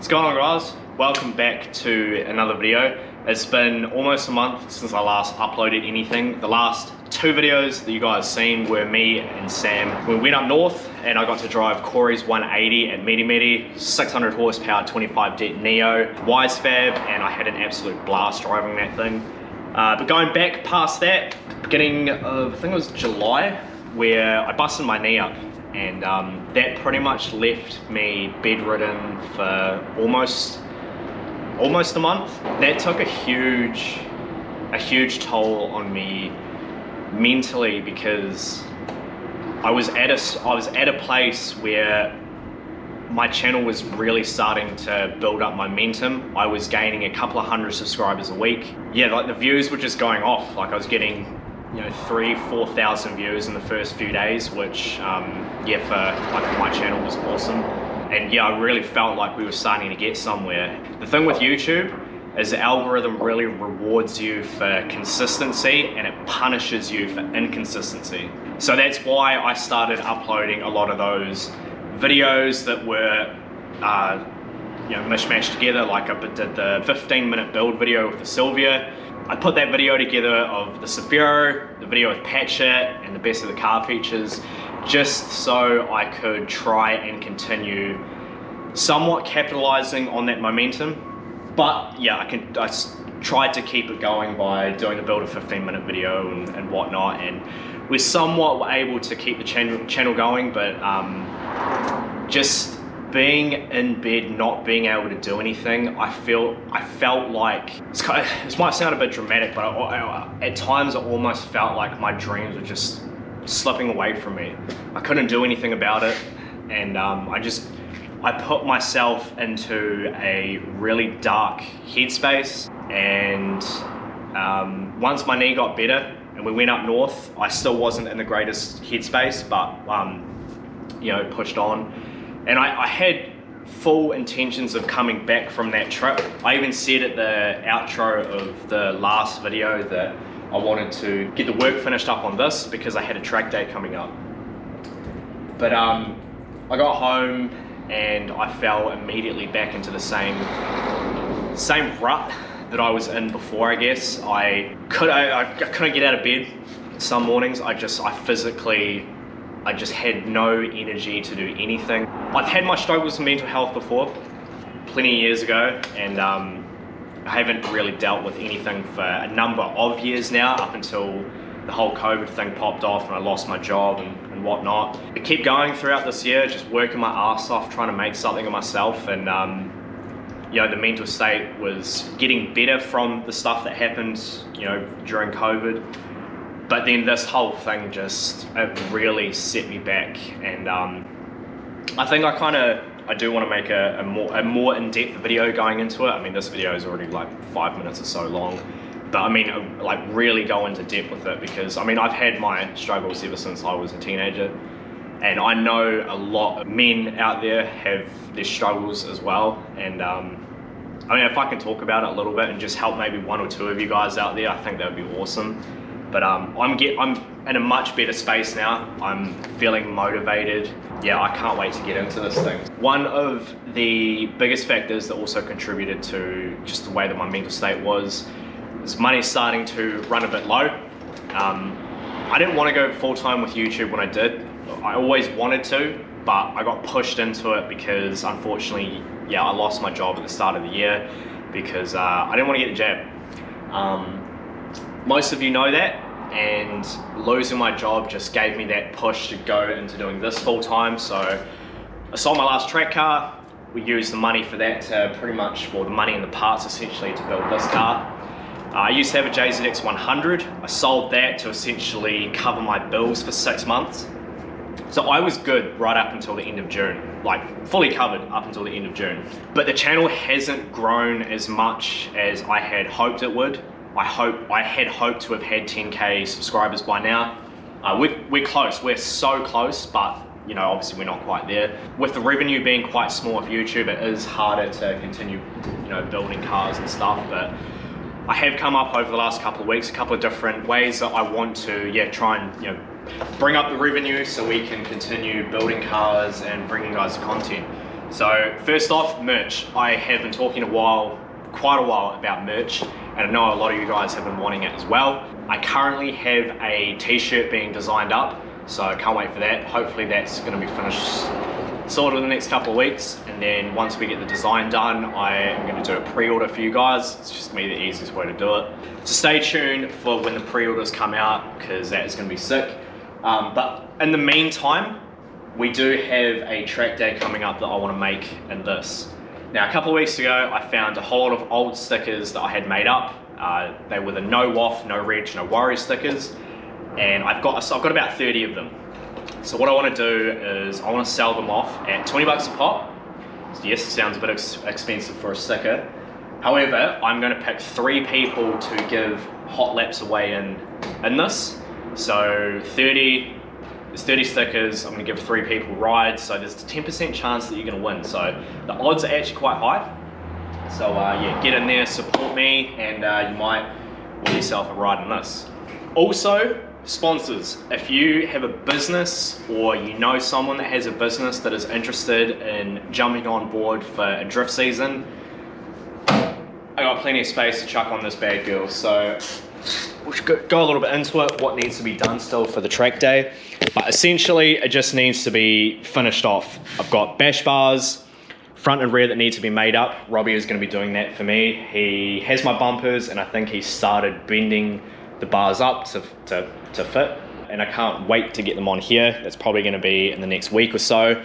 What's going on, guys? Welcome back to another video. It's been almost a month since I last uploaded anything. The last two videos that you guys seen were me and Sam. We went up north and I got to drive Corey's 180 at Medi Medi, 600 horsepower 25 Det Neo Wisefab, and I had an absolute blast driving that thing. But going back past that, beginning of, I think it was July, where I busted my knee up. And that pretty much left me bedridden for almost a month. That took a huge toll on me mentally, because I was at a place where my channel was really starting to build up momentum. I was gaining a couple of hundred subscribers a week. Yeah, like the views were just going off. Like I was getting 3,000-4,000 views in the first few days, which for my channel was awesome. And yeah, I really felt like we were starting to get somewhere. The thing with YouTube is the algorithm really rewards you for consistency and it punishes you for inconsistency. So that's why I started uploading a lot of those videos that were mishmashed together. Like I did the 15-minute build video with the Silvia. I put that video together of the Safiro, the video with Patchett, and the best of the car features, just so I could try and continue somewhat capitalizing on that momentum. But yeah, I tried to keep it going by doing the build a 15-minute video and whatnot, and we're somewhat able to keep the channel going, but just being in bed, not being able to do anything, I felt like, this might sound a bit dramatic, but at times I almost felt like my dreams were just slipping away from me. I couldn't do anything about it, and I put myself into a really dark headspace. And once my knee got better and we went up north, I still wasn't in the greatest headspace, but pushed on. And I had full intentions of coming back from that trip. I even said at the outro of the last video that I wanted to get the work finished up on this because I had a track day coming up. But I got home and I fell immediately back into the same rut that I was in before, I guess. I couldn't get out of bed some mornings. I just had no energy to do anything. I've had my struggles with mental health before, plenty of years ago, and I haven't really dealt with anything for a number of years now, up until the whole COVID thing popped off and I lost my job and whatnot. I kept going throughout this year, just working my ass off, trying to make something of myself, and the mental state was getting better from the stuff that happened, during COVID. But then this whole thing it really set me back, and I think I do want to make a more in-depth video going into it. I mean, this video is already like 5 minutes or so long, but I mean, like really go into depth with it, because I mean, I've had my struggles ever since I was a teenager, and I know a lot of men out there have their struggles as well. And I mean, if I can talk about it a little bit and just help maybe one or two of you guys out there, I think that would be awesome. But I'm in a much better space now. I'm feeling motivated. Yeah, I can't wait to get into this thing. One of the biggest factors that also contributed to just the way that my mental state was is money starting to run a bit low. I didn't want to go full-time with YouTube when I did. I always wanted to, but I got pushed into it because unfortunately, I lost my job at the start of the year because I didn't want to get the jab. Most of you know that, and losing my job just gave me that push to go into doing this full time. So I sold my last track car. We used the money for that to the money and the parts essentially to build this car. I used to have a JZX 100. I sold that to essentially cover my bills for 6 months. So I was good right up until the end of June, like fully covered up until the end of June. But the channel hasn't grown as much as I had hoped it would. I had hoped to have had 10K subscribers by now. We're close, we're so close, but obviously we're not quite there. With the revenue being quite small with YouTube, it is harder to continue, building cars and stuff. But I have come up over the last couple of weeks, a couple of different ways that I want to, try and, bring up the revenue so we can continue building cars and bringing you guys content. So first off, merch. I have been talking quite a while about merch, and I know a lot of you guys have been wanting it as well. I currently have a t-shirt being designed up, so I can't wait for that. Hopefully that's going to be finished sort of in the next couple of weeks, and then once we get the design done, I am going to do a pre-order for you guys. It's just going to be the easiest way to do it. So stay tuned for when the pre-orders come out, because that is going to be sick. But in the meantime, we do have a track day coming up that I want to make in this. Now, a couple of weeks ago, I found a whole lot of old stickers that I had made up. They were the no WOF, no reg, no worry stickers, and I've got about 30 of them. So what I want to do is I want to sell them off at 20 bucks a pop. So yes, it sounds a bit expensive for a sticker. However, I'm going to pick 3 people to give hot laps away in this. So there's 30 stickers, I'm going to give 3 people rides, so there's a 10% chance that you're going to win. So the odds are actually quite high. So yeah, get in there, support me, and you might win yourself a ride in this. Also, sponsors. If you have a business or you know someone that has a business that is interested in jumping on board for a drift season, I got plenty of space to chuck on this bad girl. So we should go a little bit into it, what needs to be done still for the track day. But essentially, it just needs to be finished off. I've got bash bars, front and rear that need to be made up. Robbie is going to be doing that for me. He has my bumpers, and I think he started bending the bars up to fit. And I can't wait to get them on here. That's probably going to be in the next week or so.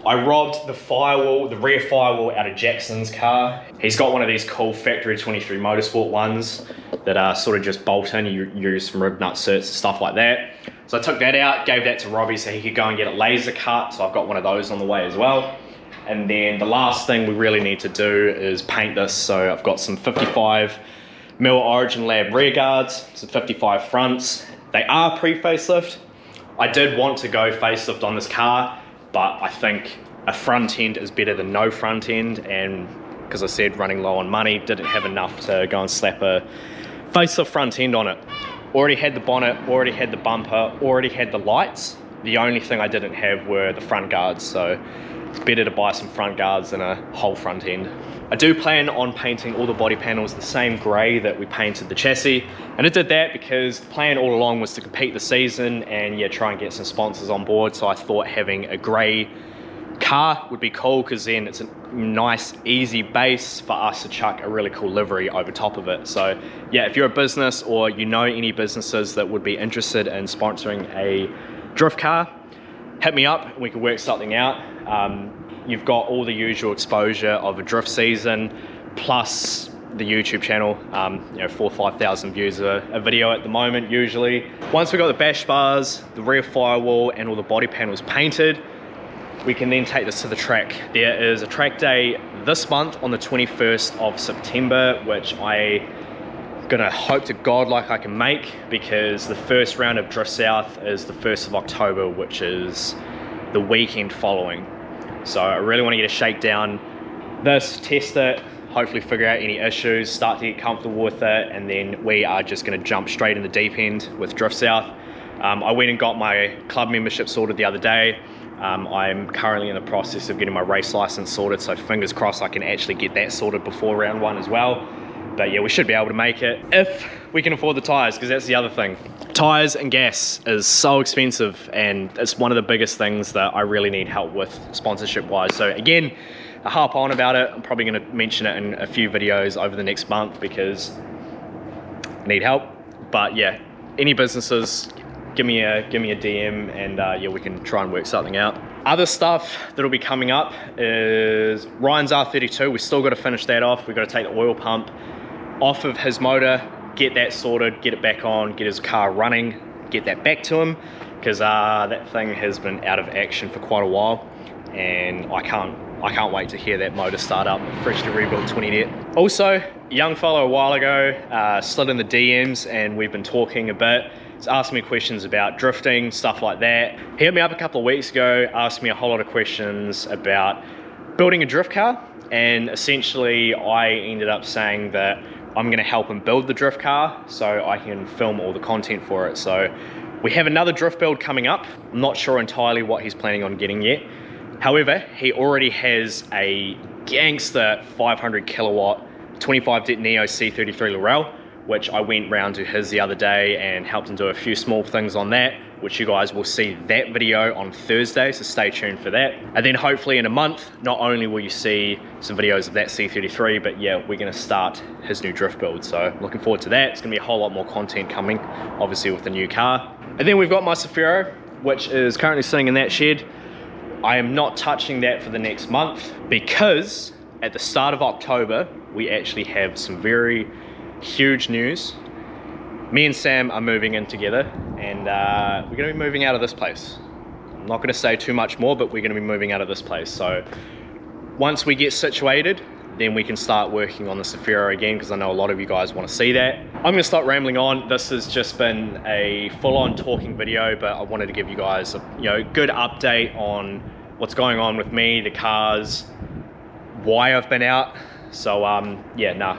I robbed the firewall, the rear firewall, out of Jackson's car. He's got one of these cool Factory 23 Motorsport ones that are sort of just bolt in. You use some rib nut certs and stuff like that. So I took that out, gave that to Robbie so he could go and get it laser cut. So I've got one of those on the way as well. And then the last thing we really need to do is paint this. So I've got some 55mm Origin Lab rear guards, some 55 fronts. They are pre-facelift. I did want to go facelift on this car, but I think a front end is better than no front end, and because I said running low on money, didn't have enough to go and slap a facelift front end on it. Already had the bonnet, already had the bumper, already had the lights. The only thing I didn't have were the front guards, so it's better to buy some front guards than a whole front end. I do plan on painting all the body panels the same grey that we painted the chassis, and I did that because the plan all along was to compete the season and yeah, try and get some sponsors on board. So I thought having a grey car would be cool, because then it's a nice easy base for us to chuck a really cool livery over top of it. So yeah, if you're a business or you know any businesses that would be interested in sponsoring a drift car, hit me up and we can work something out. You've got all the usual exposure of a drift season, plus the YouTube channel, 4,000 or 5,000 views a video at the moment usually. Once we got the bash bars, the rear firewall, and all the body panels painted, we can then take this to the track. There is a track day this month on the 21st of September, which I gonna hope to God like I can make, because the first round of Drift South is the 1st of October, which is the weekend following. So I really want to get a shakedown this, test it, hopefully figure out any issues, start to get comfortable with it, and then we are just going to jump straight in the deep end with Drift South. I went and got my club membership sorted the other day. I'm currently in the process of getting my race license sorted, so fingers crossed I can actually get that sorted before round 1 as well. But yeah, we should be able to make it if we can afford the tyres, because that's the other thing. Tyres and gas is so expensive, and it's one of the biggest things that I really need help with sponsorship wise. So again, I harp on about it. I'm probably going to mention it in a few videos over the next month because I need help. But yeah, any businesses, give me a DM, and yeah, we can try and work something out. Other stuff that'll be coming up is Ryan's R32. We still got to finish that off. We've got to take the oil pump off of his motor, get that sorted, get it back on, get his car running, get that back to him, because that thing has been out of action for quite a while, and I can't wait to hear that motor start up, freshly rebuilt 20 net. Also, a young fellow a while ago slid in the DMs, and we've been talking a bit. He's asked me questions about drifting, stuff like that. He hit me up a couple of weeks ago, asked me a whole lot of questions about building a drift car, and essentially I ended up saying that I'm going to help him build the drift car so I can film all the content for it. So we have another drift build coming up. I'm not sure entirely what he's planning on getting yet. However, he already has a gangster 500 kilowatt 25 det Neo C33 Lorel, which I went round to his the other day and helped him do a few small things on that, which you guys will see that video on Thursday, so stay tuned for that. And then hopefully in a month, not only will you see some videos of that C33, but yeah, we're gonna start his new drift build. So looking forward to that. It's gonna be a whole lot more content coming, obviously with the new car. And then we've got my Zafiro, which is currently sitting in that shed. I am not touching that for the next month because at the start of October, we actually have some very huge news. Me and Sam are moving in together, and we're gonna be moving out of this place. I'm not gonna say too much more, but we're gonna be moving out of this place. So once we get situated, then we can start working on the Zafiro again, because I know a lot of you guys wanna see that. I'm gonna start rambling on. This has just been a full-on talking video, but I wanted to give you guys a good update on what's going on with me, the cars, why I've been out. So yeah, nah.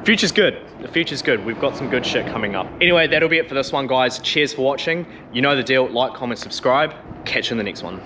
Future's good. The future's good. We've got some good shit coming up. Anyway, that'll be it for this one, guys. Cheers for watching. You know the deal. Like, comment, subscribe. Catch you in the next one.